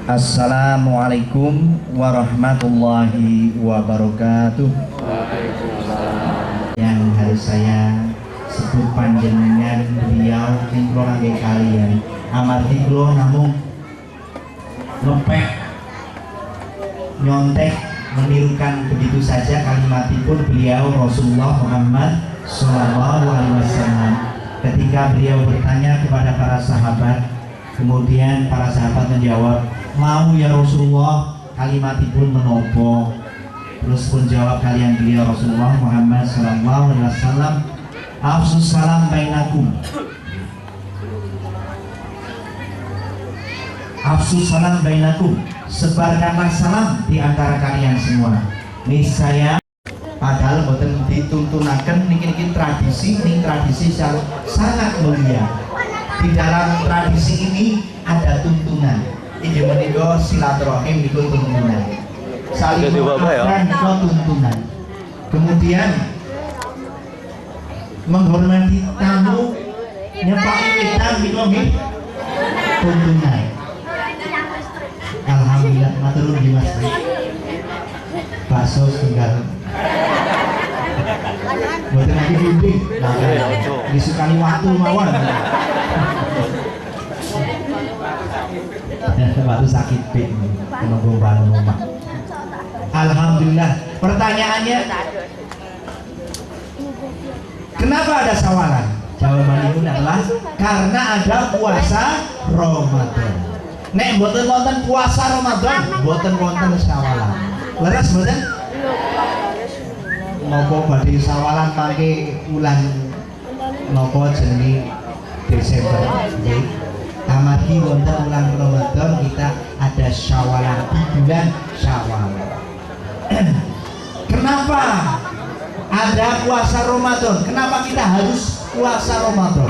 Assalamualaikum warahmatullahi wabarakatuh. Yang harus saya sebut panjenengan beliau minggu kangge kalian amargi kula namung lepek nyontek menirukan begitu saja kalimatipun beliau Rasulullah Muhammad Sallallahu Alaihi Wasallam ketika beliau bertanya kepada para sahabat. Kemudian para sahabat menjawab, mau ya Rasulullah, kalimatipun menopo. Terus pun jawab kalian beliau Rasulullah Muhammad Sallallahu Alaihi Wasallam, afsus salam bainakum. Afsus salam bainakum, sebarkanlah salam di antara kalian semua. Niscaya padahal boten dituntunaken niki tradisi, ini tradisi yang sangat mulia. Di dalam tradisi ini ada tuntunan. Inggih menika silaturahim niku tuntunan. Saling memaafkan niku tuntunan. Kemudian menghormati tamu, nyepaki wedan niku nggih tuntunan. Alhamdulillah matur nuwun Mas. Bakso tunggal. Boten lagi bimbing. Disukani waktu mawon. Baru sakit pik menunggu bangun rumah. Alhamdulillah. Pertanyaannya, kenapa ada sawalan? Jawabannya adalah karena ada puasa Ramadan. Nek mboten wonten puasa Ramadan, mboten wonten sawalan. Leres mboten? Napa badhe sawalan mangke wulan napa jenenge Desember nggih. Amargi wonten bulan Ramadan kita ada syawalan di bulan Syawal. Kenapa ada puasa Ramadan? Kenapa kita harus puasa Ramadan?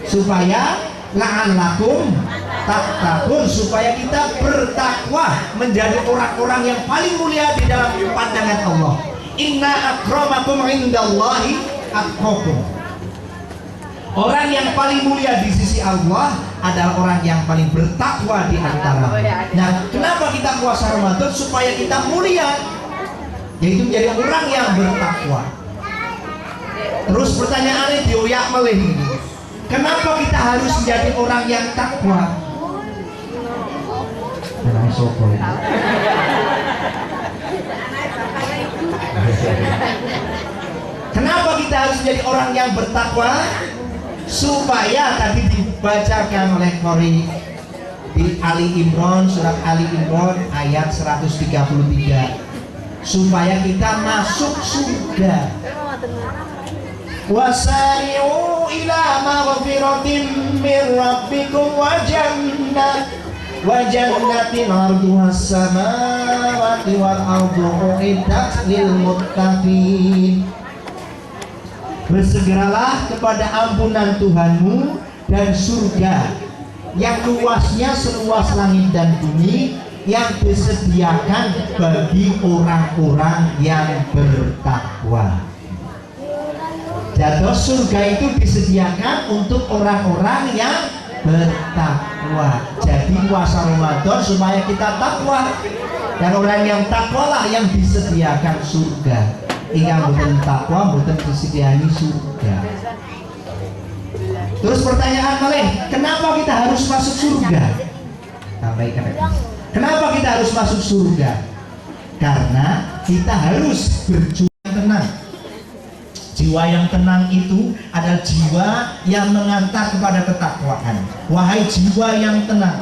Supaya la'allakum tattaqun, supaya kita bertakwa menjadi orang-orang yang paling mulia di dalam pandangan Allah. Inna akramakum indallahi atqakum. Orang yang paling mulia di sisi Allah adalah orang yang paling bertakwa di antara. Nah, kenapa kita puasa Ramadan? Supaya kita mulia, yaitu menjadi orang yang bertakwa. Terus pertanyaannya dioyak meleh ini, kenapa kita harus menjadi orang yang takwa? Kenapa kita harus menjadi orang yang bertakwa? Supaya tadi dibacakan oleh Qori di Ali Imran, surat Ali Imran ayat 133, supaya kita masuk surga. Wasari'u ila maghfiratin min rabbikum wa jannatin 'arduhas samawati wal ardu u'iddat lil muttaqin. Bersegeralah kepada ampunan Tuhanmu dan surga yang luasnya seluas langit dan bumi, yang disediakan bagi orang-orang yang bertakwa. Jatuh surga itu disediakan untuk orang-orang yang bertakwa. Jadi puasa Ramadan supaya kita takwa, dan orang yang takwa lah yang disediakan surga. Ingat bukan takwa, bukan disediani surga. Terus pertanyaan malih, kenapa kita harus masuk surga? Kenapa kita harus masuk surga? Karena kita harus berjuang tenang. Jiwa yang tenang itu adalah jiwa yang mengantar kepada ketakwaan. Wahai jiwa yang tenang,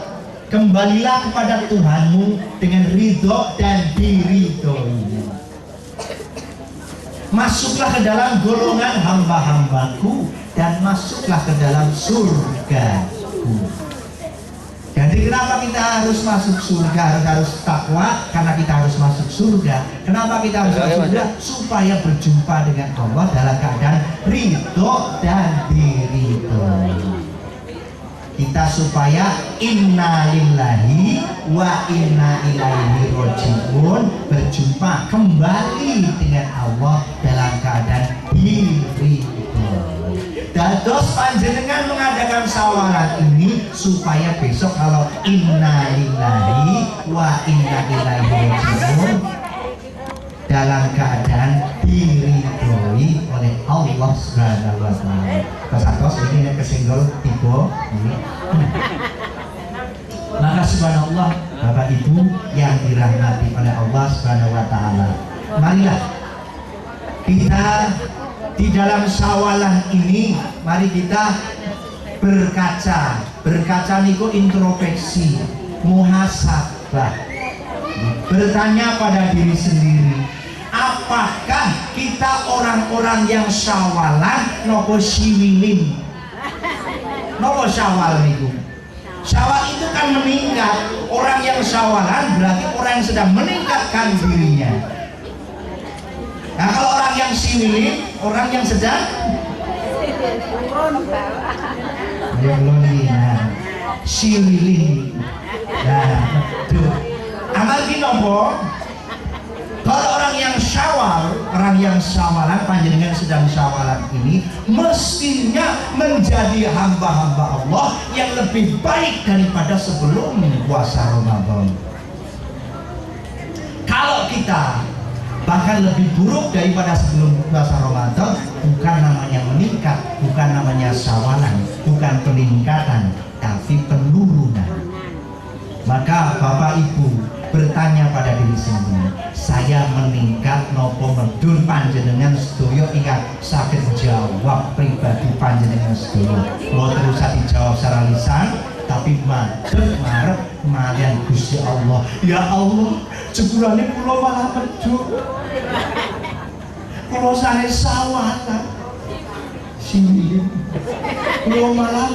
kembalilah kepada Tuhanmu dengan ridho dan diridhoi. Masuklah ke dalam golongan hamba-hambaku dan masuklah ke dalam surgaku. Jadi kenapa kita harus masuk surga, harus takwa? Karena kita harus masuk surga. Kenapa kita harus masuk surga? Supaya berjumpa dengan Allah dalam keadaan ridho dan diridhoi. Kita supaya inna lillahi wa inna ilaihi rajiun, berjumpa kembali dengan Allah dalam keadaan diridhoi. Dados panjenengan mengadakan sawalat ini supaya besok kalau inna lillahi inna ilaihi raji'un dalam keadaan diridhoi oleh Allah Subhanahu wa taala. Terus ini kesenggol tiba ini. Maka subhanallah Bapak Ibu yang dirahmati oleh Allah Subhanahu wa taala. Marilah kita di dalam syawalan ini, mari kita berkaca niku introspeksi, muhasabah, bertanya pada diri sendiri, apakah kita orang-orang yang syawalan nopo siwilin? Nopo syawal niku? Syawal itu kan meningkat. Orang yang syawalan berarti orang yang sedang meningkatkan dirinya. Nah, kalau orang yang siwilin, orang yang sedang siwilin. Nah, tuh. Amal nopo. Kalau orang yang syawal, orang yang syawalan, panjenengan sedang syawalan ini mestinya menjadi hamba-hamba Allah yang lebih baik daripada sebelum puasa Ramadan. Kalau kita bahkan lebih buruk daripada sebelum puasa Ramadan, bukan namanya meningkat, bukan namanya syawalan, bukan peningkatan, tapi penurunan. Maka Bapak Ibu bertanya pada diri sendiri, saya meningkat nopo medun? Panjenengan sedaya ingkang saged jawab pribadi panjenengan sedaya. Kalau terus dijawab secara lisan, tapi madhep marep kalian Gusti Allah. Ya Allah, jebulane kula malah medun. Kula sanes sawalan. Sini. Kula malah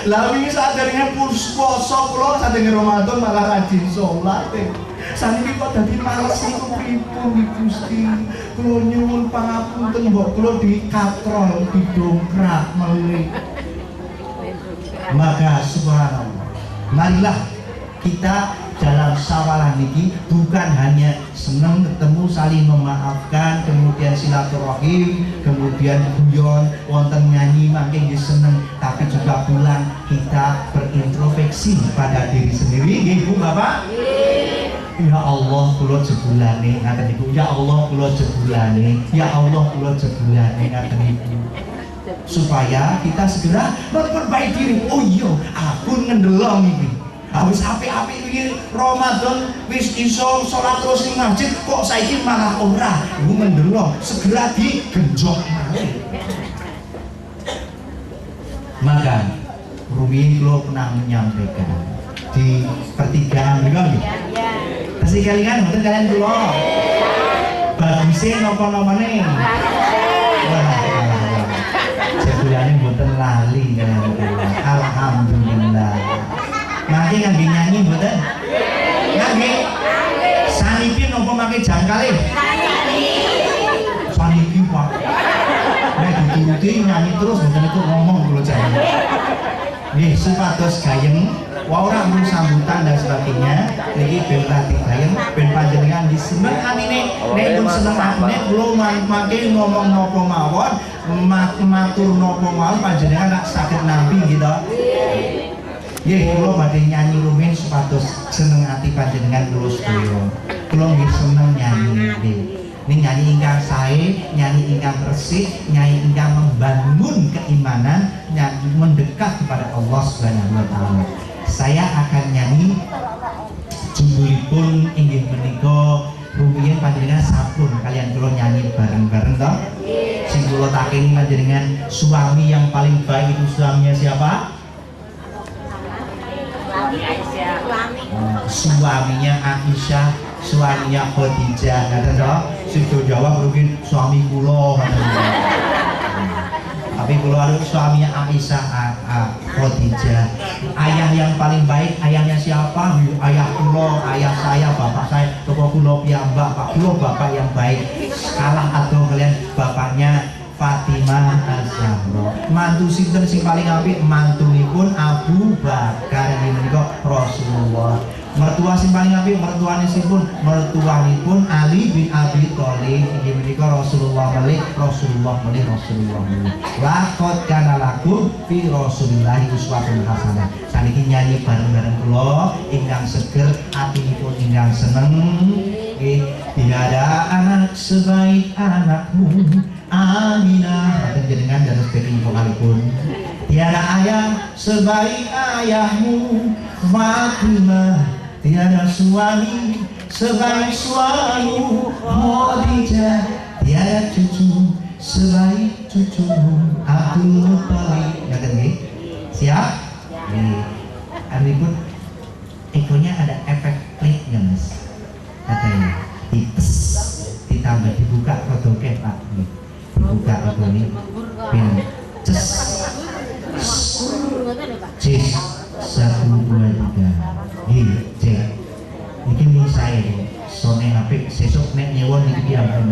lalu sadurunge puasa kula sadurunge Ramadan malah rajin salat. Saniki kok dadi males niku pripun Gusti? Kula nyuwun pangapunten mbok kula dikatrol didongkrak melih. Maka subhanallah, marilah kita dalam syawalan ini bukan hanya senang ketemu, saling memaafkan, kemudian silaturahim, kemudian guyon, wonten nyanyi makin seneng, tapi juga pulang kita berintrospeksi pada diri sendiri. Ibu Bapak, ya Allah kula jebulane ngaten niku, ya Allah kula jebulane, ya Allah kula jebulane ngaten niku. Supaya kita segera memperbaiki diri. Oh iya, aku ngendelong iki. Wis apik-apik iki Ramadan wis iso salat terus ning masjid, kok saiki malah ora. Iku mendelok, segera digenjot malih. Maka rumiyin kula pernah menyampaikan di pertigaan niku nggih. Kasih kalian mboten kalian kula. Bagusé napa-napane. Jebulane mboten lali kalian kula. Alhamdulillah. Mangke ngangge nyanyi mboten? Ngangge. Saniki napa mangke jangkale? Saniki Pak. Nek dituruti nyanyi terus mboten itu ngomong kula jangan. Nggih, supados gayeng, wa ora mung sambutan dan sebagainya. Niki ben latih gayeng, ben panjenengan diseneng atine. Nek pun seneng atine kula mangke ngomong napa mawon, matur napa mawon panjenengan tak saged nampi gitu. Nggih, kula badhe nyanyi rumiyin supados seneng ati panjenengan kula sedaya. Kula nggih seneng nyanyi nggih. Ning nyanyi ingkang sae, nyanyi ingkang resik, nyanyi ingkang membangun keimanan, nyanyi mendekat kepada Allah Subhanahu wa taala. Saya akan nyanyi judulipun inggih menika rumiyin panjenengan sampun kalian kula nyanyi bareng-bareng toh. Sing kula takengi panjenengan suami yang paling baik itu suaminya siapa? Suaminya Aisyah, suaminya Khadijah. Ngaten to? Sing jawab mungkin suami kula. Tapi kula harus suaminya Aisyah, Khadijah. Ayah yang paling baik ayahnya siapa? Ayah kula, ayah saya, bapak saya. Toko kula piyambak, Pak kula bapak yang baik. Kalah atau kalian bapaknya Fatimah Az-Zahra. Mantu sinten sing paling apik? Mantunipun Abu Bakar menika Rasulullah. mertua sing paling apik mertuanipun Ali bin Abi Thalib. Inggih menika Rasulullah melih laqad kana lakum fi Rasulillahi uswatun hasanah. Saniki nyanyi bareng-bareng kula ingkang seger atinipun ingkang seneng. Nggih, tiada anak sebaik anakmu Aminah. Boten jenengan dados backing vokalipun. Tiada ayah sebaik ayahmu Fatimah. Tiada suami sebaik suamimu Khadijah. Tiada cucu sebaik cucumu Abdul Muthalib. Ngaten nggih? Siap? Nggih. Aripun ekonya ada efek kliknya Mas. Katanya dites ditambah dibuka kodoke Pak. Dibuka kodone pin ces. Cis 1 2 3. Nggih, cek. Iki ning saya sone apik sesuk nek nyewon iki ampun.